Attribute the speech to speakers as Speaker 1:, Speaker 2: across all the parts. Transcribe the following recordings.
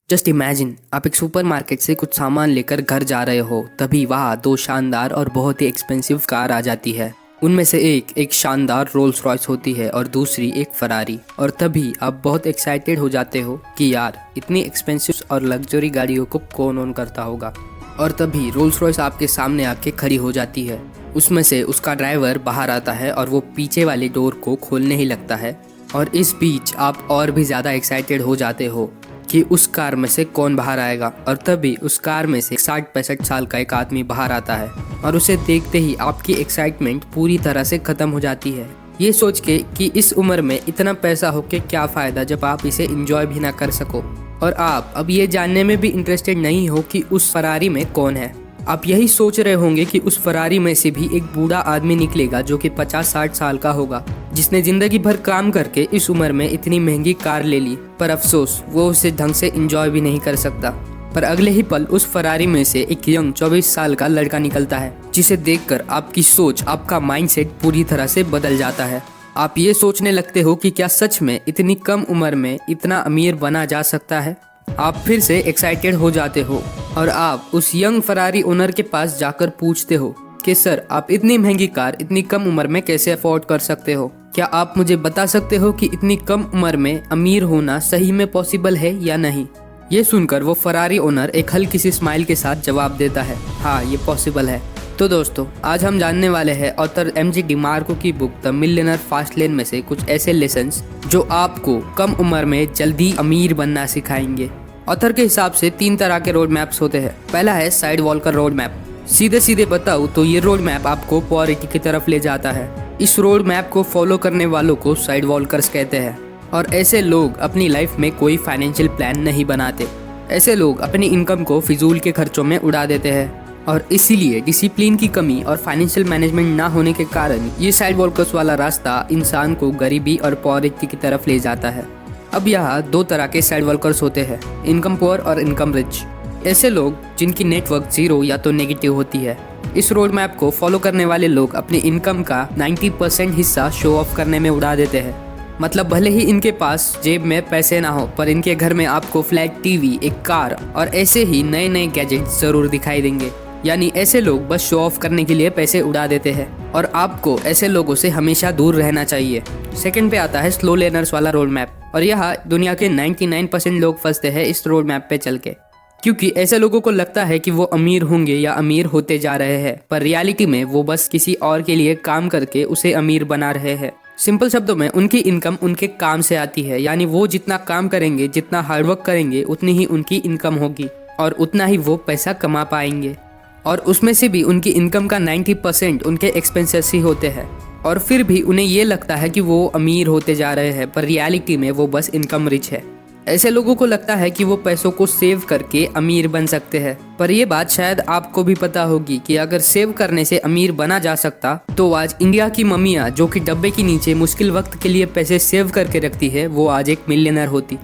Speaker 1: Just imagine आप एक supermarket से कुछ सामान लेकर घर जा रहे हो, तभी वहाँ दो शानदार और बहुत ही एक्सपेंसिव कार आ जाती है। उनमें से एक शानदार रोल्स रॉयस होती है और दूसरी एक फरारी। और तभी आप बहुत एक्साइटेड हो जाते हो कि यार इतनी एक्सपेंसिव और लग्जरी गाड़ियों को कौन ओन करता होगा। और तभी रोल्स रॉयस आपके सामने आके खड़ी हो जाती है। उसमें से उसका ड्राइवर बाहर आता है और वो पीछे वाले डोर को खोलने ही लगता है। और इस बीच आप और भी ज़्यादा एक्साइटेड हो जाते हो कि उस कार में से कौन बाहर आएगा। और तभी उस कार में से 60-65 साल का एक आदमी बाहर आता है और उसे देखते ही आपकी एक्साइटमेंट पूरी तरह से ख़त्म हो जाती है, ये सोच के कि इस उम्र में इतना पैसा हो के क्या फ़ायदा जब आप इसे एंजॉय भी ना कर सको। और आप अब ये जानने में भी इंटरेस्टेड नहीं हो कि उस फरारी में कौन है। आप यही सोच रहे होंगे कि उस फरारी में से भी एक बूढ़ा आदमी निकलेगा जो कि 50-60 साल का होगा, जिसने जिंदगी भर काम करके इस उम्र में इतनी महंगी कार ले ली, पर अफसोस वो उसे ढंग से एंजॉय भी नहीं कर सकता। पर अगले ही पल उस फरारी में से एक यंग 24 साल का लड़का निकलता है, जिसे देखकर आपकी सोच, आपका माइंडसेट पूरी तरह से बदल जाता है। आप ये सोचने लगते हो कि क्या सच में इतनी कम उम्र में इतना अमीर बना जा सकता है। आप फिर से एक्साइटेड हो जाते हो और आप उस यंग फरारी ओनर के पास जाकर पूछते हो कि सर, आप इतनी महंगी कार इतनी कम उम्र में कैसे अफोर्ड कर सकते हो। क्या आप मुझे बता सकते हो कि इतनी कम उम्र में अमीर होना सही में पॉसिबल है या नहीं। ये सुनकर वो फरारी ओनर एक हल्की सी स्माइल के साथ जवाब देता है, हाँ ये पॉसिबल है। तो दोस्तों, आज हम जानने वाले हैं ऑथर एम.जी. डिमार्को की book the millionaire fast lane में से कुछ ऐसे लेसन्स जो आपको कम उम्र में जल्दी अमीर बनना सिखाएंगे। ऑथर के हिसाब से 3 तरह के रोड मैप्स होते हैं। पहला है साइड वॉकर रोड मैप। सीधे सीधे बताऊं तो ये रोड मैप आपको पॉवर्टी की तरफ ले जाता है। इस रोड मैप को फॉलो करने वालों को साइड वॉकर्स कहते हैं। और ऐसे लोग अपनी लाइफ में कोई फाइनेंशियल प्लान नहीं बनाते। ऐसे लोग अपनी इनकम को फिजूल के खर्चों में उड़ा देते हैं और इसीलिए डिसिप्लिन की कमी और फाइनेंशियल मैनेजमेंट ना होने के कारण ये साइड वॉकर्स वाला रास्ता इंसान को गरीबी और पॉवर्टी की तरफ ले जाता है। अब यहाँ 2 तरह के साइड वॉकर्स होते हैं, इनकम पुअर और इनकम रिच। ऐसे लोग जिनकी नेटवर्क 0 या तो नेगेटिव होती है। इस रोड मैप को फॉलो करने वाले लोग अपनी इनकम का 90% हिस्सा शो ऑफ करने में उड़ा देते हैं। मतलब भले ही इनके पास जेब में पैसे ना हो, पर इनके घर में आपको फ्लैट टीवी, एक कार और ऐसे ही नए नए गैजेट्स जरूर दिखाई देंगे। यानी ऐसे लोग बस शो ऑफ करने के लिए पैसे उड़ा देते हैं और आपको ऐसे लोगों से हमेशा दूर रहना चाहिए। सेकंड पे आता है स्लो लर्नर्स वाला रोड मैप। और यहाँ दुनिया के 99% लोग फंसते हैं इस रोड मैप पे चल के, क्योंकि ऐसे लोगों को लगता है कि वो अमीर होंगे या अमीर होते जा रहे हैं, पर रियलिटी में वो बस किसी और के लिए काम करके उसे अमीर बना रहे हैं। सिंपल शब्दों में उनकी इनकम उनके काम से आती है। यानी वो जितना काम करेंगे, जितना हार्डवर्क करेंगे, उतनी ही उनकी इनकम होगी और उतना ही वो पैसा कमा पाएंगे। और उसमें से भी उनकी इनकम का 90% उनके एक्सपेंसेस ही होते हैं। और फिर भी उन्हें ये लगता है कि वो अमीर होते जा रहे हैं, पर रियलिटी में वो बस इनकम रिच है। ऐसे लोगों को लगता है कि वो पैसों को सेव करके अमीर बन सकते हैं, पर ये बात शायद आपको भी पता होगी कि अगर सेव करने से अमीर बना जा सकता तो आज इंडिया की मम्मियाँ जो कि डब्बे के नीचे मुश्किल वक्त के लिए पैसे सेव करके रखती है, वो आज एक मिलियनर होती।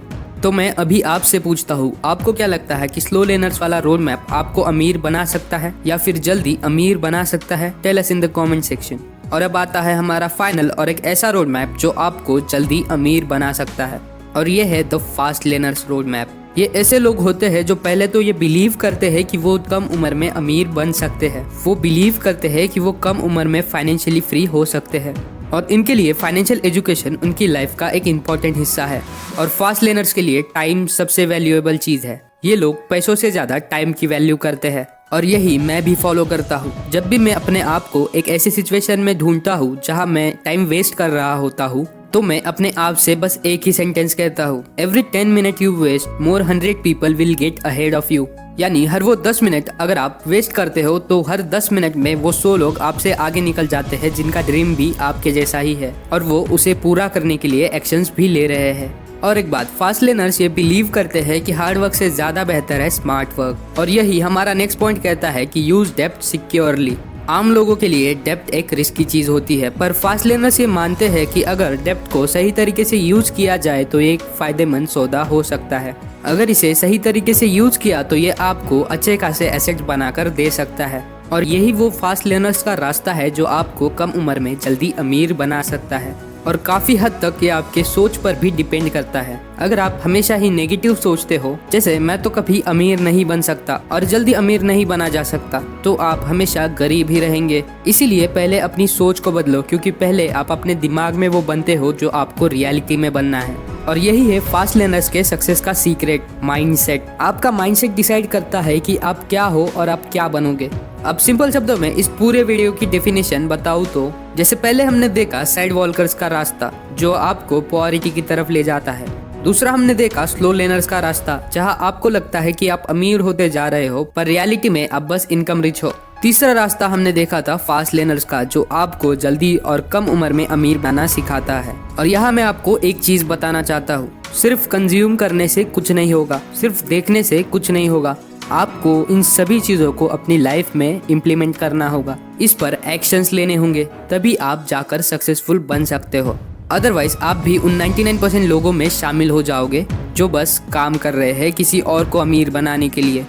Speaker 1: तो मैं अभी आपसे पूछता हूँ, आपको क्या लगता है कि स्लो लर्नर्स वाला रोड मैप आपको अमीर बना सकता है या फिर जल्दी अमीर बना सकता है? Tell us in the comment section. और अब आता है हमारा फाइनल और एक ऐसा रोड मैप जो आपको जल्दी अमीर बना सकता है, और ये है the fast learners road map. ये ऐसे लोग होते हैं जो पहले तो ये बिलीव करते हैं कि वो कम उम्र में अमीर बन सकते हैं। वो बिलीव करते हैं कि वो कम उम्र में फाइनेंशियली फ्री हो सकते हैं और इनके लिए फाइनेंशियल एजुकेशन उनकी लाइफ का एक इम्पॉर्टेंट हिस्सा है। और फास्ट लर्नर्स के लिए टाइम सबसे वैल्यूएबल चीज़ है। ये लोग पैसों से ज़्यादा टाइम की वैल्यू करते हैं और यही मैं भी फॉलो करता हूँ। जब भी मैं अपने आप को एक ऐसी सिचुएशन में ढूंढता हूँ जहाँ मैं टाइम वेस्ट कर रहा होता हूँ, तो मैं अपने आप से बस एक ही सेंटेंस कहता हूँ, every 10 minute you waste more 100 people will get ahead of you. यानी हर वो 10 मिनट अगर आप वेस्ट करते हो तो हर 10 मिनट में वो 100 लोग आपसे आगे निकल जाते हैं जिनका ड्रीम भी आपके जैसा ही है और वो उसे पूरा करने के लिए एक्शंस भी ले रहे हैं। और एक बात, फास्ट लर्नर्स ये बिलीव करते हैं कि हार्ड वर्क से ज्यादा बेहतर है स्मार्ट वर्क। और यही हमारा नेक्स्ट पॉइंट कहता है कि यूज डेप्थ सिक्योरली। आम लोगों के लिए डेप्थ एक रिस्की चीज होती है, पर फास्ट लर्नर्स ये मानते हैं कि अगर डेप्थ को सही तरीके से यूज किया जाए तो ये एक फायदेमंद सौदा हो सकता है। अगर इसे सही तरीके से यूज किया तो ये आपको अच्छे खासे एसेट बनाकर दे सकता है। और यही वो फास्ट लर्नर्स का रास्ता है जो आपको कम उम्र में जल्दी अमीर बना सकता है। और काफ़ी हद तक ये आपके सोच पर भी डिपेंड करता है। अगर आप हमेशा ही नेगेटिव सोचते हो, जैसे मैं तो कभी अमीर नहीं बन सकता और जल्दी अमीर नहीं बना जा सकता, तो आप हमेशा गरीब ही रहेंगे। इसीलिए पहले अपनी सोच को बदलो, क्योंकि पहले आप अपने दिमाग में वो बनते हो जो आपको रियलिटी में बनना है। और यही है फास्ट लर्नर्स के सक्सेस का सीक्रेट, माइंडसेट। आपका माइंडसेट डिसाइड करता है कि आप क्या हो और आप क्या बनोगे। अब सिंपल शब्दों में इस पूरे वीडियो की डेफिनेशन बताऊं तो, जैसे पहले हमने देखा साइड वॉकर्स का रास्ता जो आपको पॉवर्टी की तरफ ले जाता है। दूसरा हमने देखा स्लो लर्नर्स का रास्ता, जहां आपको लगता है कि आप अमीर होते जा रहे हो पर रियलिटी में आप बस इनकम रिच हो। तीसरा रास्ता हमने देखा था फास्ट लर्नर्स का, जो आपको जल्दी और कम उम्र में अमीर बनाना सिखाता है। और यहाँ मैं आपको एक चीज बताना चाहता हूँ, सिर्फ कंज्यूम करने से कुछ नहीं होगा, सिर्फ देखने से कुछ नहीं होगा। आपको इन सभी चीजों को अपनी लाइफ में इम्प्लीमेंट करना होगा, इस पर एक्शंस लेने होंगे, तभी आप जाकर सक्सेसफुल बन सकते हो। अदरवाइज आप भी उन 99% लोगों में शामिल हो जाओगे जो बस काम कर रहे हैं किसी और को अमीर बनाने के लिए।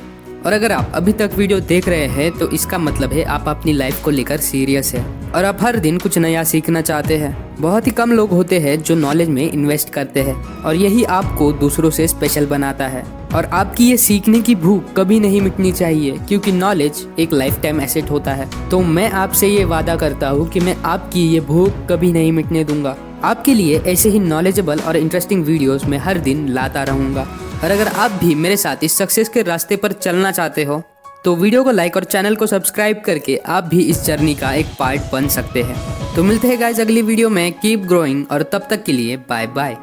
Speaker 1: और अगर आप अभी तक वीडियो देख रहे हैं तो इसका मतलब है आप अपनी लाइफ को लेकर सीरियस है और आप हर दिन कुछ नया सीखना चाहते हैं। बहुत ही कम लोग होते हैं जो नॉलेज में इन्वेस्ट करते हैं, और यही आपको दूसरों से स्पेशल बनाता है। और आपकी ये सीखने की भूख कभी नहीं मिटनी चाहिए, क्योंकि नॉलेज एक लाइफ टाइम एसेट होता है। तो मैं आपसे ये वादा करता हूँ कि मैं आपकी ये भूख कभी नहीं मिटने दूंगा। आपके लिए ऐसे ही नॉलेजेबल और इंटरेस्टिंग वीडियोस मैं हर दिन लाता रहूँगा। और अगर आप भी मेरे साथ इस सक्सेस के रास्ते पर चलना चाहते हो तो वीडियो को लाइक और चैनल को सब्सक्राइब करके आप भी इस जर्नी का एक पार्ट बन सकते हैं। तो मिलते हैं गाइस अगली वीडियो में। कीप ग्रोइंग, और तब तक के लिए बाय बाय।